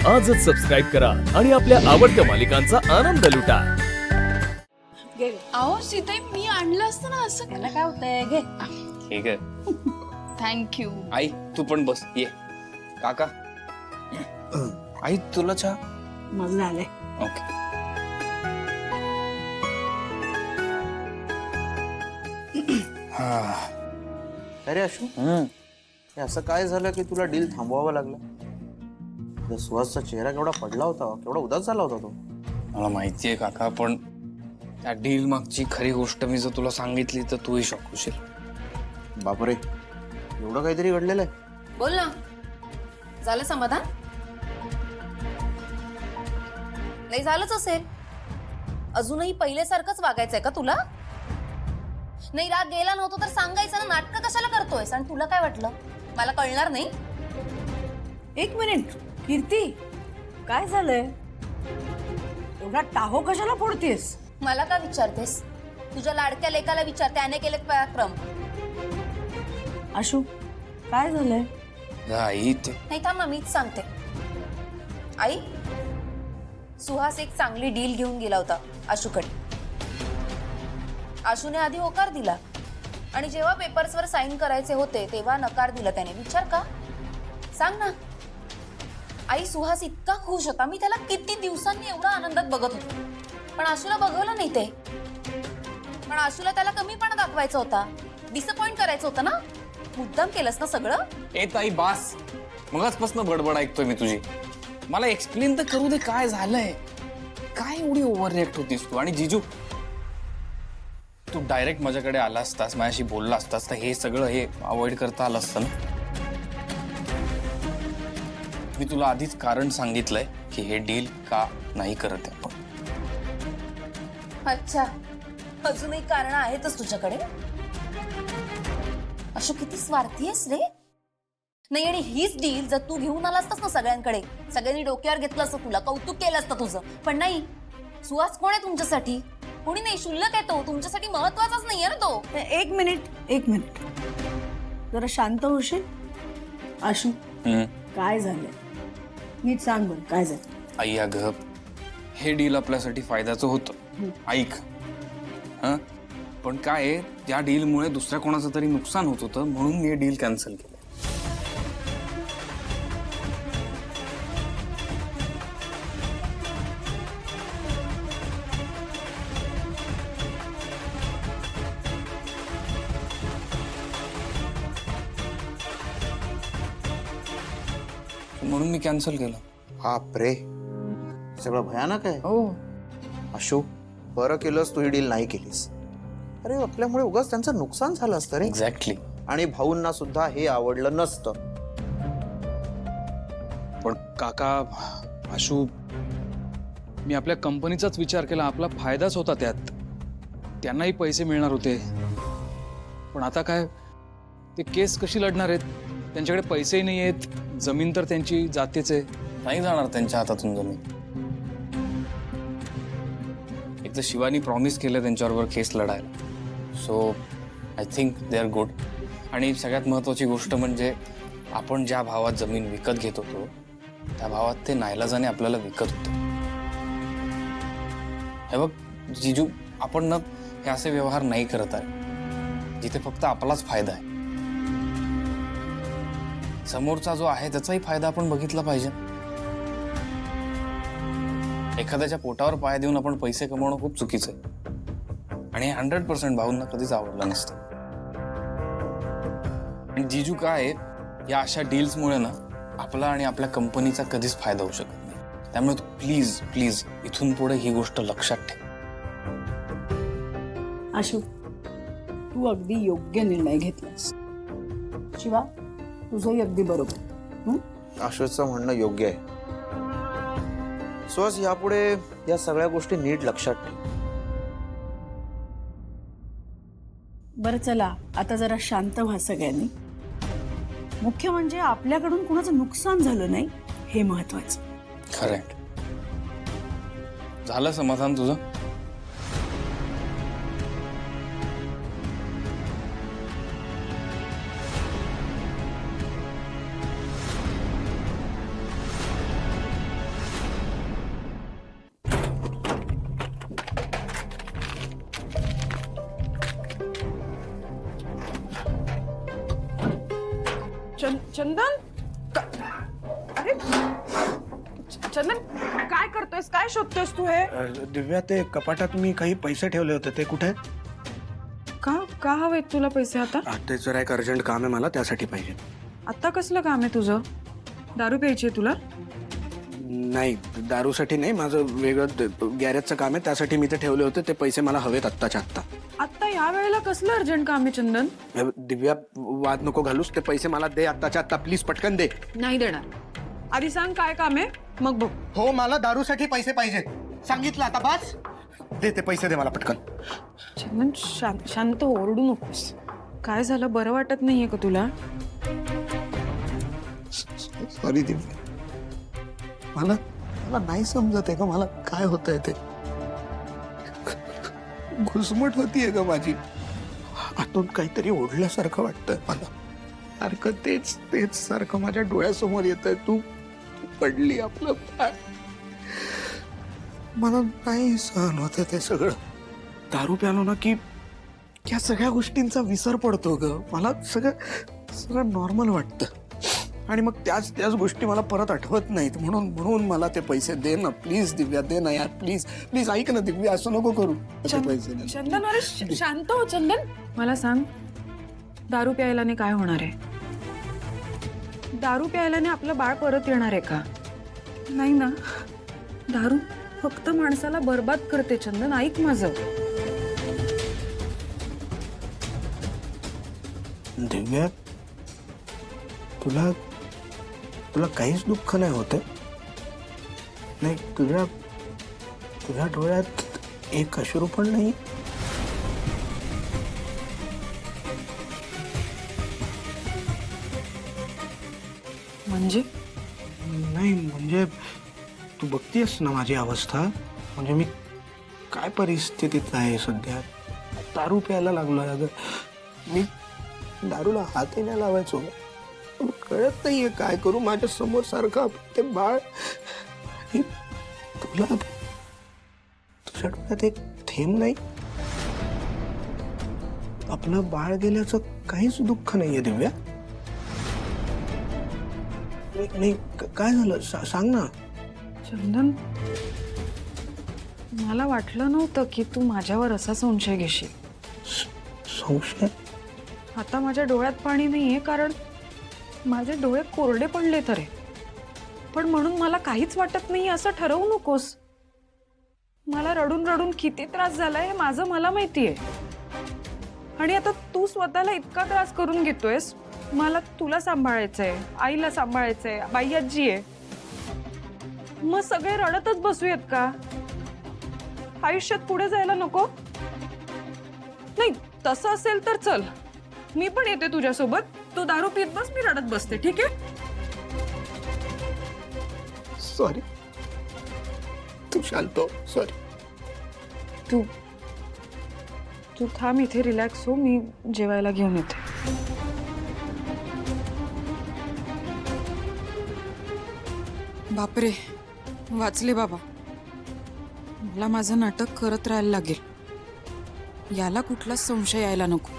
आजच सबस्क्राईब करा आणि आपल्या आवडत्या मालिकांचा आनंद लुटा। अहो सीताई मी आणलं असतं ना असं त्याला काय होतंय घे ठीक आहे थँक्यू। आई तू पण बस ये काका आई तुला चहा माझं झालंय ओके अरे अशू हे असं काय झालं की तुला डील थांबवावं लागलं? सुहासचा चेहरा केवढा पडला होता, केवढा उदास झाला होता तो। मला माहितीये काका पण त्या डील मागची खरी गोष्ट मी जर तुला सांगितली तर तूही शॉक होशील। बापरे, एवढं काहीतरी घडलेलं आहे? बोल ना, झालं समाधान? नाही झालंच असेल, अजूनही पहिल्यासारखंच वागायचंय का तुला? नाही राग गेला नव्हता तर सांगायचं ना, नाटक कशाला करतोयस? आणि तुला काय वाटलं मला कळणार नाही? एक मिनिट कीर्ती, काय झालंय? एवढा टाहो कशाला फोडतेस? मला का विचारतेस? तुझ्या लाडक्या लेकाला विचार, त्याने केलेत पराक्रम। आशू काय झालंय? आई ते नाही थांब ना, मीच सांगते। आई, सुहास एक चांगली डील घेऊन गेला होता आशूकडे। आशूने आधी होकार दिला आणि जेव्हा पेपर्सवर साईन करायचे होते तेव्हा नकार दिला त्याने। विचार का? सांग ना। आई, सुहास इतका खुश होता, मी त्याला किती दिवसांनी एवढा आनंदात बघत होते, पण आशूला बघवलं नाही ते। पण आशूला त्याला कमीपणा दाखवायचा होता, डिसअपॉइंट करायचं होतं ना। मुद्दाम केलंस ना सगळं? ए ताई बास, मगाचपासून बडबड ऐकतोय मी तुझी। मला एक्सप्लेन तर करू दे, काय झालंय? काय एवढी ओव्हर रिएक्ट होतीस तू? आणि जीजू, तू डायरेक्ट माझ्याकडे आला असतास, माझ्याशी बोलला असतास तर हे सगळं हे अवॉइड करता आलं असतं ना। मी तुला आधीच कारण सांगितलंय की हे डील का नाही करत आहे आपण। अच्छा, अजूनही कारण आहेतच तुझ्याकडे? अशो किती स्वार्थी आहेस रे। नाही, आणि हीच डील जर तू घेऊन आला असतास ना सगळ्यांकडे, सगळ्यांनी डोक्यावर घेतलं असतं, तुला कौतुक केलं असतं तुझं। पण नाही, सुहास कोण आहे तुमच्यासाठी? कोणी नाही, शुल्लक आहे तो, तुमच्यासाठी महत्वाचाच नाहीये ना तो। एक मिनिट जरा शांत होशील? आशू काय झालंय? नीट सांग बरं, काय झालं? आई अगं, हे डील आपल्यासाठी फायद्याचं होतं, ऐक। हा, पण काय आहे, या डीलमुळे दुसऱ्या कोणाचं तरी नुकसान होत होतं, म्हणून मी हे डील कॅन्सल केलं। म्हणून मी कॅन्सल केलं। बापरे, सगळं भयानक आहे। हो अशू, बरं केलंस तू ही डील नाही केलीस। अरे आपल्यामुळे उगाच त्यांचं नुकसान झालं असतं रे। एक्झॅक्टली। आणि भाऊंना सुद्धा हे आवडलं नसतं। पण काका, आशू, मी आपल्या कंपनीचाच विचार केला, आपला फायदाच होता त्यात, त्यांनाही पैसे मिळणार होते। पण आता काय, ते केस कशी लढणार आहेत? त्यांच्याकडे पैसेही नाही आहेत, जमीन तर त्यांची जातेच आहे। नाही जाणार त्यांच्या हातातून जमीन। एक तर शिवानी प्रॉमिस केलं त्यांच्याबरोबर केस लढायला, so I think they are good. आणि सगळ्यात महत्त्वाची गोष्ट म्हणजे आपण ज्या भावात जमीन विकत घेत होतो त्या भावात ते नाईलाजाने आपल्याला विकत होते। हे बघ जीजू, आपण ना हे असे व्यवहार नाही करत आहे जिथे फक्त आपलाच फायदा आहे। समोरचा जो आहे त्याचाही फायदा आपण बघितला पाहिजे। एखाद्याच्या पोटावर पाय देऊन आपण पैसे कमवणं खूप चुकीचं आहे, आणि 100% भाऊंना कधीच आवडलं नसतं। आणि जीजू काय आहे, या अशा डील्समुळे ना आपला आणि आपल्या कंपनीचा कधीच फायदा होऊ शकत नाही। त्यामुळे तू प्लीज प्लीज इथून पुढे ही गोष्ट लक्षात ठेव। आशू, तू अगदी योग्य निर्णय घेतलास। शिवा, तुझंही अगदी बरोबर। आशूचं म्हणणं योग्य आहे। सुहास, यापुढे या सगळ्या गोष्टी नीट लक्षात ठेव। बरं चला, आता जरा शांत व्हा सगळ्यांनी। मुख्य म्हणजे आपल्याकडून कुणाचं नुकसान झालं नाही, हे महत्वाचं। खरंय। झालं समाधान तुझं? चंदन अरे चंदन काय करतोयस, काय शोधतोयस तू हे? दिव्या, ते कपाटात मी काही पैसे ठेवले होते, ते कुठे आहेत? का हवेत तुला पैसे आता? ते जरा एक अर्जंट काम आहे मला, त्यासाठी पाहिजे. आता कसलं काम आहे तुझं? दारू प्यायची आहे तुला? नाही, दारूसाठी नाही, माझं वेगळं गॅरेजचं काम आहे, त्यासाठी मी ते ठेवले होते. ते पैसे मला हवेत आत्ताच्या आत्ता. आता या वेळेला कसलं अर्जंट काम आहे चंदन? दिव्या, वाद नको घालूस, ते पैसे मला दे आत्ताच्या आत्ता, प्लीज पटकन दे. नाही देणार. आधी सांग काय काम आहे, मग बघ. हो, मला दारूसाठी पैसे पाहिजे, सांगितलं आता, बस. दे ते पैसे, दे मला पटकन. चंदन शांत हो, ओरडू नकोस. काय झालं, बरं वाटत नाहीये का तुला? सॉरी दिव्या, मला नाही समजत आहे का मला काय होत आहे ते. घुसमट होतीये का माझी, आतून काहीतरी ओढल्यासारखं वाटतंय मला. सारखं तेच सारखं माझ्या डोळ्यासमोर येत आहे. तू पडली, आपलं पाय. मला नाही सहन होत ते सगळं. दारू प्यालो ना की या सगळ्या गोष्टींचा विसर पडतो ग. मला सगळं नॉर्मल वाटतं आणि मग त्याच गोष्टी मला परत आठवत नाहीत. म्हणून मला ते पैसे दे ना प्लीज. दिव्या, दे ना यार, प्लीज ऐक ना दिव्या, असं नको करू. ते पैसे दे. चंदन अरे शांत हो चंदन. मला सांग, दारू प्यायल्याने काय होणार आहे? दारू प्यायल्याने आपलं बाळ परत येणार आहे का? नाही ना. दारू फक्त माणसाला बर्बाद करते चंदन, ऐक माझं. दिव्या, तुला काहीच दुःख नाही होत? नाही, तुझ्या डोळ्यात एक अश्रू पण नाही? म्हणजे नाही, म्हणजे तू बघतीयस ना माझी अवस्था. म्हणजे मी काय परिस्थितीत आहे सध्या. दारू प्यायला लागलोय. अगं, मी दारूला हातही नाही लावायचो. पण कळत नाहीये काय करू. माझ्या समोर सारखं ते बाळ. तुझ्या डोळ्यात एक थेंब नाही? आपलं बाळ गेल्याचं काहीच दुःख नाहीये दिव्या? नाही, काय झालं सांग ना. चंदन, मला वाटलं नव्हतं की तू माझ्यावर असा संशय घेशील. संशय? आता माझ्या डोळ्यात पाणी नाहीये, कारण माझे डोळे कोरडे पडले तरी. पण म्हणून मला काहीच वाटत नाही असं ठरवू नकोस. मला रडून रडून किती त्रास झालाय हे माझं मला माहितीये. आणि आता तू स्वतःला इतका त्रास करून घेतोयस. मला तुला सांभाळायचंय, आईला सांभाळायचंय, बाई आजी आहे. मग सगळे रडतच बसूयात का? आयुष्यात पुढे जायला नको? नाही, तसं असेल तर चल, मी पण येते तुझ्यासोबत. तू दारू पीत बस, मी रडत बसते, ठीक आहे? सॉरी. तू शांत हो. सॉरी. तू थांब इथे, रिलॅक्स हो, मी जेवायला घेऊन येते. बापरे, वाचले बाबा. मला माझं नाटक करत राहायला लागेल. याला कुठलाच संशय यायला नको.